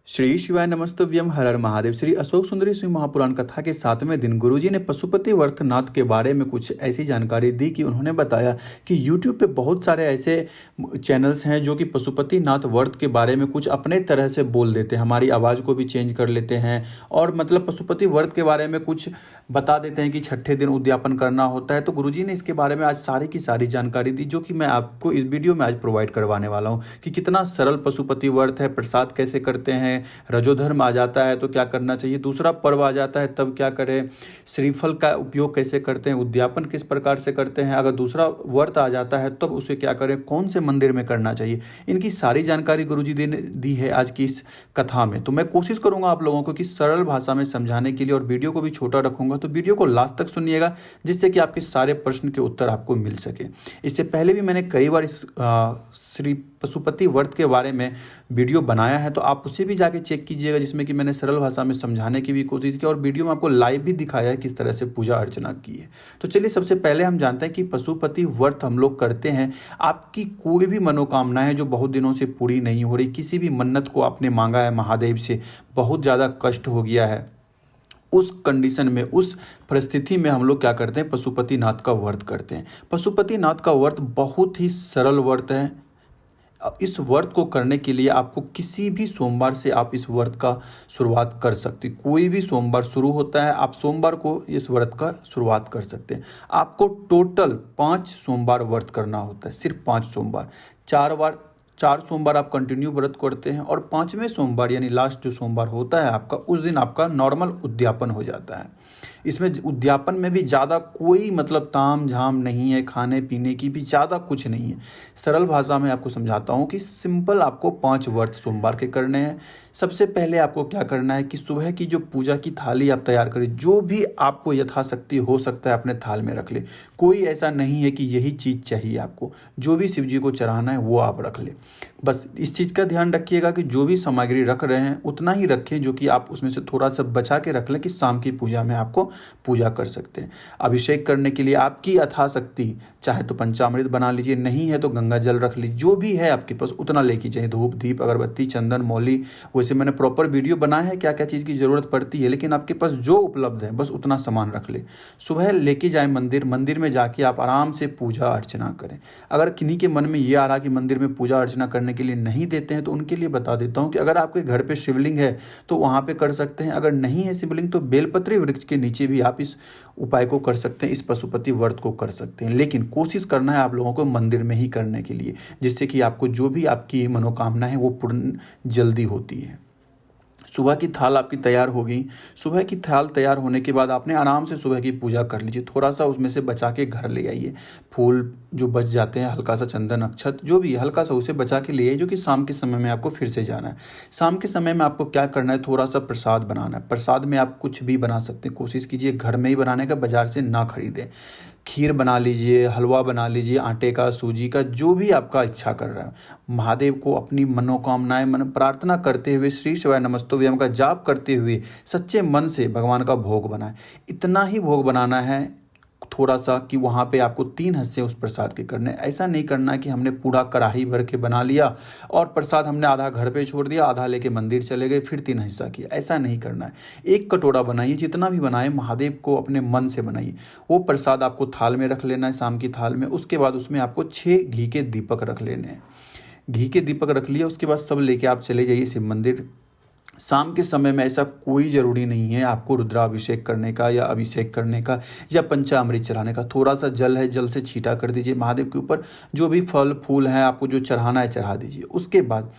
श्री शिवाय नमस्तव्यम हर हर महादेव। श्री अशोक सुंदरी सिंह महापुराण कथा के 7वें दिन गुरुजी ने पशुपति वर्तनाथ के बारे में कुछ ऐसी जानकारी दी कि उन्होंने बताया कि YouTube पे बहुत सारे ऐसे चैनल्स हैं जो कि पशुपति नाथ व्रत के बारे में कुछ अपने तरह से बोल देते हैं, हमारी आवाज़ को भी चेंज कर लेते हैं और मतलब पशुपति व्रत के बारे में कुछ बता देते हैं कि छठे दिन उद्यापन करना होता है। तो गुरुजी ने इसके बारे में आज सारी की सारी जानकारी दी जो कि मैं आपको इस वीडियो में आज प्रोवाइड करवाने वाला हूँ कि कितना सरल पशुपति व्रत है, प्रसाद कैसे करते हैं, रजोधर्म आ जाता है तो क्या करना चाहिए, दूसरा पर्व आ जाता है तब क्या करें, श्रीफल का उपयोग कैसे करते हैं, उद्यापन किस प्रकार से करते हैं, अगर दूसरा व्रत आ जाता है तब उसे क्या करें, कौन से मंदिर में करना चाहिए, इनकी सारी जानकारी गुरुजी ने दी है आज की इस कथा में। तो मैं कोशिश करूंगा आप लोगों को कि सरल भाषा में समझाने के लिए और वीडियो को भी छोटा रखूंगा, तो वीडियो को लास्ट तक सुनिएगा जिससे कि आपके सारे प्रश्न के उत्तर आपको मिल सके। इससे पहले भी मैंने कई बार इस श्री पशुपति व्रत के बारे में वीडियो बनाया है, तो आप उसे भी जाके चेक कीजिएगा जिसमें कि मैंने सरल भाषा में समझाने की भी कोशिश की और वीडियो में आपको लाइव भी दिखाया है किस तरह से पूजा अर्चना की है। तो चलिए सबसे पहले हम जानते हैं कि पशुपति व्रत हम लोग करते हैं। आपकी कोई भी मनोकामना है जो बहुत दिनों से पूरी नहीं हो रही, किसी भी मन्नत को आपने मांगा है महादेव से, बहुत ज़्यादा कष्ट हो गया है, उस कंडीशन में, उस परिस्थिति में हम लोग क्या करते हैं, पशुपति नाथ का व्रत करते हैं। पशुपति नाथ का व्रत बहुत ही सरल व्रत है। इस व्रत को करने के लिए आपको किसी भी सोमवार से आप इस व्रत का शुरुआत कर सकते हैं। कोई भी सोमवार शुरू होता है, आप सोमवार को इस व्रत का शुरुआत कर सकते हैं। आपको टोटल 5 सोमवार व्रत करना होता है, सिर्फ 5 सोमवार। 4 सोमवार आप कंटिन्यू व्रत करते हैं और 5वें सोमवार यानी लास्ट जो सोमवार होता है आपका, उस दिन आपका नॉर्मल उद्यापन हो जाता है। इसमें उद्यापन में भी ज़्यादा कोई मतलब ताम झाम नहीं है, खाने पीने की भी ज़्यादा कुछ नहीं है। सरल भाषा में आपको समझाता हूँ कि सिंपल आपको 5 व्रत सोमवार के करने हैं। सबसे पहले आपको क्या करना है कि सुबह की जो पूजा की थाली आप तैयार करें, जो भी आपको यथाशक्ति हो सकता है अपने थाल में रख ले। कोई ऐसा नहीं है कि यही चीज़ चाहिए आपको, जो भी शिव जी को चढ़ाना है वो आप रख ले। बस इस चीज़ का ध्यान रखिएगा कि जो भी सामग्री रख रहे हैं उतना ही रखें जो कि आप उसमें से थोड़ा सा बचा के रख लें कि शाम की पूजा में आपको पूजा कर सकते हैं। अभिषेक करने के लिए आपकी यथाशक्ति, चाहे तो पंचामृत बना लीजिए, नहीं है तो गंगा जल रख लीजिए, जो भी है आपके पास उतना लेके जाइए। धूप दीप अगरबत्ती चंदन मौली, वैसे मैंने प्रॉपर वीडियो बनाया है क्या क्या चीज़ की ज़रूरत पड़ती है, लेकिन आपके पास जो उपलब्ध है बस उतना सामान रख ले। सुबह लेके जाए मंदिर में जाके आप आराम से पूजा अर्चना करें। अगर किन्हीं के मन में ये आ रहा कि मंदिर में पूजा अर्चना करने के लिए नहीं देते हैं तो उनके लिए बता देता हूँ कि अगर आपके घर पे शिवलिंग है तो वहाँ पे कर सकते हैं, अगर नहीं है शिवलिंग तो बेलपत्री वृक्ष के नीचे भी आप इस उपाय को कर सकते हैं, इस पशुपति व्रत को कर सकते हैं। लेकिन कोशिश करना है आप लोगों को मंदिर में ही करने के लिए, जिससे कि आपको जो भी आपकी मनोकामना है वो पूर्ण जल्दी होती है। सुबह की थाल आपकी तैयार होगी। सुबह की थाल तैयार होने के बाद आपने आराम से सुबह की पूजा कर लीजिए। थोड़ा सा उसमें से बचा के घर ले आइए। फूल जो बच जाते हैं, हल्का सा चंदन अक्षत जो भी हल्का सा उसे बचा के ले आइए, जो कि शाम के समय में आपको फिर से जाना है। शाम के समय में आपको क्या करना है, थोड़ा सा प्रसाद बनाना है। प्रसाद में आप कुछ भी बना सकते हैं, कोशिश कीजिए घर में ही बनाने का, बाजार से ना खरीदें। खीर बना लीजिए, हलवा बना लीजिए, आटे का, सूजी का, जो भी आपका इच्छा कर रहा है। महादेव को अपनी मनोकामनाएं मन प्रार्थना करते हुए, श्री शिवाय नमस्तुभ्यम का जाप करते हुए सच्चे मन से भगवान का भोग बनाएं। इतना ही भोग बनाना है थोड़ा सा कि वहाँ पे आपको 3 हिस्से उस प्रसाद के करने। ऐसा नहीं करना कि हमने पूरा कढ़ाई भर के बना लिया और प्रसाद हमने आधा घर पे छोड़ दिया, आधा लेके मंदिर चले गए, फिर 3 हिस्सा किया। ऐसा नहीं करना है। एक कटोरा बनाइए, जितना भी बनाए महादेव को अपने मन से बनाइए। वो प्रसाद आपको थाल में रख लेना है, शाम की थाल में। उसके बाद उसमें आपको 6 घी के दीपक रख लेने हैं। घी के दीपक रख लिए, उसके बाद सब लेके आप चले जाइए शिव मंदिर। शाम के समय में ऐसा कोई ज़रूरी नहीं है आपको रुद्राभिषेक करने का या अभिषेक करने का या पंचामृत चढ़ाने का। थोड़ा सा जल है, जल से छींटा कर दीजिए महादेव के ऊपर। जो भी फल फूल हैं आपको जो चढ़ाना है चढ़ा दीजिए। उसके बाद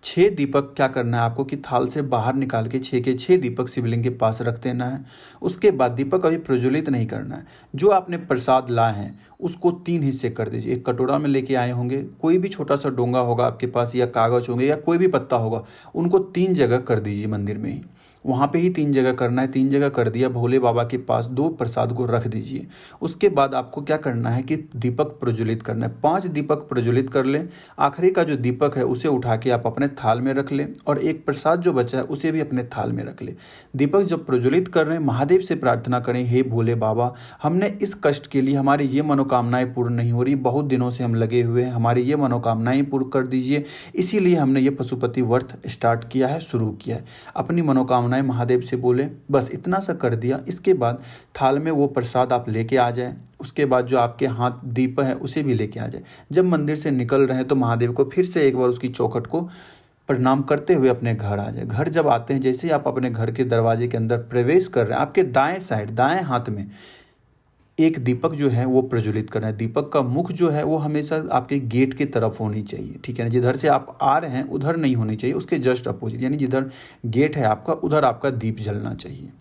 6 दीपक क्या करना है आपको कि थाल से बाहर निकाल के 6 के 6 दीपक शिवलिंग के पास रख देना है। उसके बाद दीपक अभी प्रज्वलित नहीं करना है। जो आपने प्रसाद लाए हैं उसको 3 हिस्से कर दीजिए। एक कटोरा में लेके आए होंगे, कोई भी छोटा सा डोंगा होगा आपके पास या कागज होंगे या कोई भी पत्ता होगा, उनको 3 जगह कर दीजिए मंदिर में ही। वहाँ पे ही 3 जगह करना है। 3 जगह कर दिया, भोले बाबा के पास 2 प्रसाद को रख दीजिए। उसके बाद आपको क्या करना है कि दीपक प्रज्वलित करना है। 5 दीपक प्रज्वलित कर लें। आखिरी का जो दीपक है उसे उठा के आप अपने थाल में रख लें और एक प्रसाद जो बचा है उसे भी अपने थाल में रख लें। दीपक जब प्रज्वलित कर रहे हैं, महादेव से प्रार्थना करें, हे भोले बाबा, हमने इस कष्ट के लिए, हमारी ये मनोकामनाएं पूर्ण नहीं हो रही, बहुत दिनों से हम लगे हुए हैं, हमारी ये मनोकामनाएं पूर्ण कर दीजिए, इसीलिए हमने ये पशुपति व्रत स्टार्ट किया है, शुरू किया है। अपनी मनोकामनाएं महादेव से बोले, बस इतना सा कर दिया। इसके बाद थाल में वो प्रसाद आप लेके आ जाए। उसके बाद जो आपके हाथ दीप है उसे भी लेके आ जाए। जब मंदिर से निकल रहे हैं तो महादेव को फिर से एक बार उसकी चौखट को प्रणाम करते हुए अपने घर आ जाए। घर जब आते हैं, जैसे ही आप अपने घर के दरवाजे के अंदर प्रवेश कर रहे हैं, आपके दाएं साइड, दाएं हाथ में एक दीपक जो है वो प्रज्वलित करना है। दीपक का मुख जो है वो हमेशा आपके गेट की तरफ होनी चाहिए, ठीक है ना। जिधर से आप आ रहे हैं उधर नहीं होनी चाहिए, उसके जस्ट अपोजिट, यानी जिधर गेट है आपका उधर आपका दीप जलना चाहिए।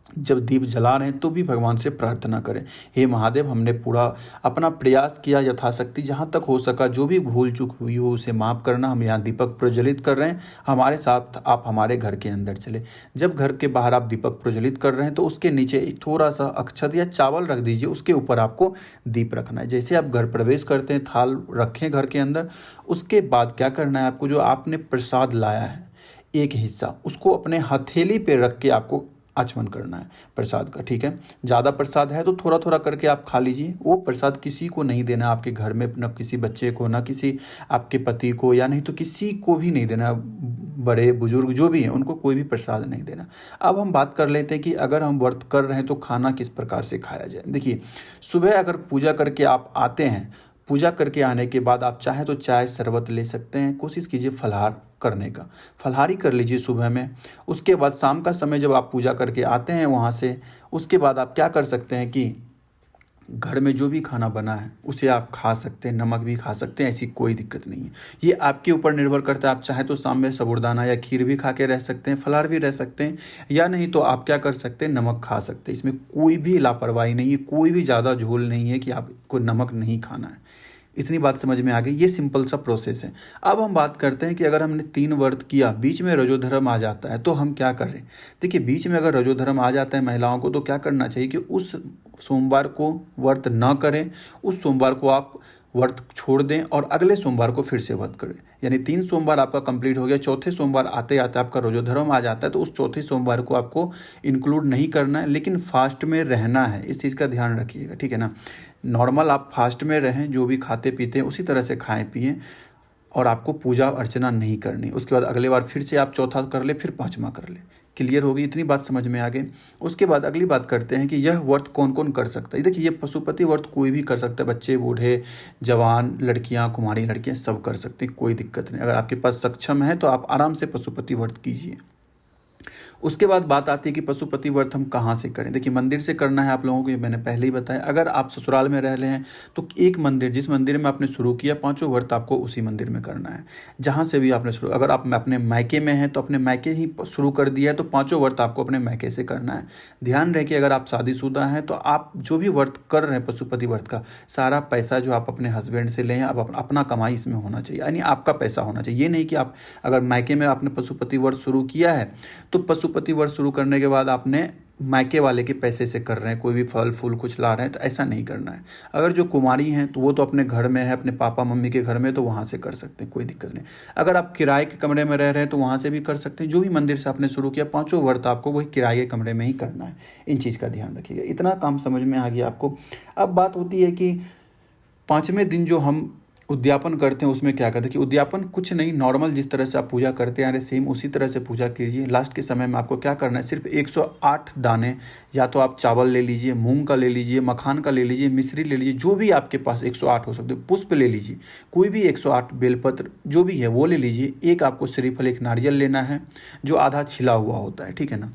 जब दीप जला रहे हैं तो भी भगवान से प्रार्थना करें, हे महादेव, हमने पूरा अपना प्रयास किया यथाशक्ति, जहाँ तक हो सका जो भी भूल चूक हुई हो उसे माफ़ करना। हम यहाँ दीपक प्रज्वलित कर रहे हैं, हमारे साथ आप हमारे घर के अंदर चले। जब घर के बाहर आप दीपक प्रज्वलित कर रहे हैं तो उसके नीचे एक थोड़ा सा अक्षत या चावल रख दीजिए, उसके ऊपर आपको दीप रखना है। जैसे आप घर प्रवेश करते हैं, थाल रखें घर के अंदर। उसके बाद क्या करना है आपको, जो आपने प्रसाद लाया है एक हिस्सा, उसको अपने हथेली पे रख के आपको आचमन करना है प्रसाद का, ठीक है। ज़्यादा प्रसाद है तो थोड़ा थोड़ा करके आप खा लीजिए। वो प्रसाद किसी को नहीं देना आपके घर में, न किसी बच्चे को, ना किसी आपके पति को, या नहीं तो किसी को भी नहीं देना। बड़े बुजुर्ग जो भी हैं उनको कोई भी प्रसाद नहीं देना। अब हम बात कर लेते हैं कि अगर हम व्रत कर रहे हैं तो खाना किस प्रकार से खाया जाए। देखिए, सुबह अगर पूजा करके आप आते हैं, पूजा करके आने के बाद आप चाहें तो चाय शरबत ले सकते हैं। कोशिश कीजिए फलाहार करने का, फलाहारी कर लीजिए सुबह में। उसके बाद शाम का समय जब आप पूजा करके आते हैं वहाँ से, उसके बाद आप क्या कर सकते हैं कि घर में जो भी खाना बना है उसे आप खा सकते हैं, नमक भी खा सकते हैं, ऐसी कोई दिक्कत नहीं है। ये आपके ऊपर निर्भर करता है। आप चाहें तो शाम में साबूदाना या खीर भी खा के रह सकते हैं, फलाहार भी रह सकते हैं, या नहीं तो आप क्या कर सकते हैं, नमक खा सकते हैं। इसमें कोई भी लापरवाही नहीं है, कोई भी ज़्यादा झोल नहीं है कि आपको नमक नहीं खाना है। इतनी बात समझ में आ गई। ये सिंपल सा प्रोसेस है। अब हम बात करते हैं कि अगर हमने 3 व्रत किया, बीच में रजोधर्म आ जाता है तो हम क्या करें। देखिए, बीच में अगर रजोधर्म आ जाता है महिलाओं को तो क्या करना चाहिए कि उस सोमवार को व्रत ना करें, उस सोमवार को आप व्रत छोड़ दें और अगले सोमवार को फिर से व्रत करें। यानी 3 सोमवार आपका कंप्लीट हो गया, चौथे सोमवार आते आते आपका रजोधर्म आ जाता है तो उस चौथे सोमवार को आपको इंक्लूड नहीं करना है, लेकिन फास्ट में रहना है। इस चीज़ का ध्यान रखिएगा, ठीक है ना। नॉर्मल आप फास्ट में रहें, जो भी खाते पीते हैं उसी तरह से खाएं पिएं, और आपको पूजा अर्चना नहीं करनी। उसके बाद अगले बार फिर से आप चौथा कर ले, फिर 5वां कर ले। क्लियर होगी, इतनी बात समझ में आ गई। उसके बाद अगली बात करते हैं कि यह व्रत कौन कौन कर सकता है। देखिए, ये पशुपति व्रत कोई भी कर सकता है, बच्चे, बूढ़े, जवान, लड़कियां, कुमारी लड़कियां सब कर सकते हैं, कोई दिक्कत नहीं। अगर आपके पास सक्षम है तो आप आराम से पशुपति व्रत कीजिए। उसके बाद बात आती है कि पशुपति व्रत हम कहाँ से करें। देखिए, मंदिर से करना है आप लोगों को, ये मैंने पहले ही बताया। अगर आप ससुराल में रह रहे हैं तो एक मंदिर, जिस मंदिर में आपने शुरू किया, 5 व्रत आपको उसी मंदिर में करना है, जहाँ से भी आपने शुरू। अगर आप अपने मायके में हैं तो अपने मायके ही शुरू कर दिया है तो 5 व्रत आपको अपने मायके से करना है। ध्यान रहे कि अगर आप शादीशुदा हैं तो आप जो भी व्रत कर रहे हैं पशुपति व्रत का, सारा पैसा जो आप अपने हस्बैंड से लें, आप अपना कमाई इसमें होना चाहिए, यानी आपका पैसा होना चाहिए। ये नहीं कि आप अगर मायके में आपने पशुपति व्रत शुरू किया है तो पशुपति व्रत शुरू करने के बाद आपने मायके वाले के पैसे से कर रहे हैं, कोई भी फल फूल कुछ ला रहे हैं, तो ऐसा नहीं करना है। अगर जो कुमारी हैं तो वो तो अपने घर में है, अपने पापा मम्मी के घर में, तो वहाँ से कर सकते हैं, कोई दिक्कत नहीं। अगर आप किराए के कमरे में रह रहे हैं तो वहाँ से भी कर सकते हैं। जो भी मंदिर से आपने शुरू किया, 5 व्रत आपको वही किराए के कमरे में ही करना है। इन चीज़ का ध्यान रखिएगा। इतना काम समझ में आ गया आपको। अब बात होती है कि 5वें दिन जो हम उद्यापन करते हैं उसमें क्या करते हैं कि उद्यापन कुछ नहीं, नॉर्मल जिस तरह से आप पूजा करते आ रहे सेम उसी तरह से पूजा कीजिए। लास्ट के समय में आपको क्या करना है, सिर्फ 108 दाने, या तो आप चावल ले लीजिए, मूंग का ले लीजिए, मखान का ले लीजिए, मिश्री ले लीजिए, जो भी आपके पास 108 हो सकते, पुष्प ले लीजिए, कोई भी 108 बेलपत्र जो भी है वो ले लीजिए। एक आपको श्रीफल, एक नारियल लेना है जो आधा छिला हुआ होता है, ठीक है ना।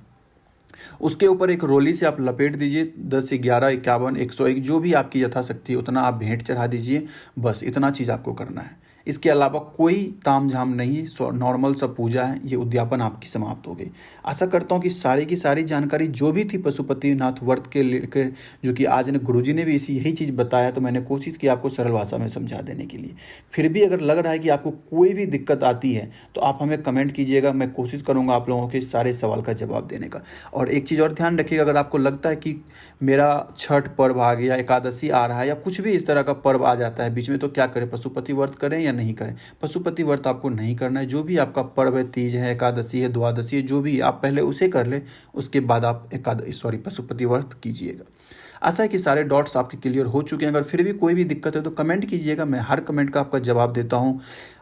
उसके ऊपर एक रोली से आप लपेट दीजिए, 10 से 11, 51, 101 जो भी आपकी यथाशक्ति है उतना आप भेंट चढ़ा दीजिए। बस इतना चीज़ आपको करना है। इसके अलावा कोई तामझाम नहीं, नॉर्मल सा पूजा है, ये उद्यापन आपकी समाप्त हो गई। आशा करता हूँ कि सारी की सारी जानकारी जो भी थी पशुपतिनाथ व्रत के लेकर, जो कि आज ने गुरुजी ने भी यही चीज़ बताया, तो मैंने कोशिश की आपको सरल भाषा में समझा देने के लिए। फिर भी अगर लग रहा है कि आपको कोई भी दिक्कत आती है तो आप हमें कमेंट कीजिएगा, मैं कोशिश करूँगा आप लोगों के सारे सवाल का जवाब देने का। और एक चीज़ और ध्यान रखिएगा, अगर आपको लगता है कि मेरा छठ पर्व आ गया, एकादशी आ रहा है, या कुछ भी इस तरह का पर्व आ जाता है बीच में, तो क्या करें, पशुपति व्रत करें या नहीं करें? पशुपति व्रत आपको नहीं करना है। जो भी आपका पर्व है, तीज है, एकादशी है, द्वादशी है, जो भी, आप पहले उसे कर ले, उसके बाद आप पशुपति व्रत कीजिएगा। आशा है कि सारे डॉट्स आपके क्लियर हो चुके हैं। अगर फिर भी कोई भी दिक्कत है तो कमेंट कीजिएगा, मैं हर कमेंट का आपका जवाब देता हूं।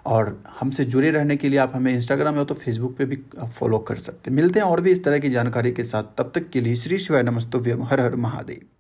और हमसे जुड़े रहने के लिए आप हमें इंस्टाग्राम या तो फेसबुक पे भी फॉलो कर सकते हैं। मिलते हैं और भी इस तरह की जानकारी के साथ, तब तक के लिए श्री शिवाय नमस्तुभ्यम, हर हर महादेव।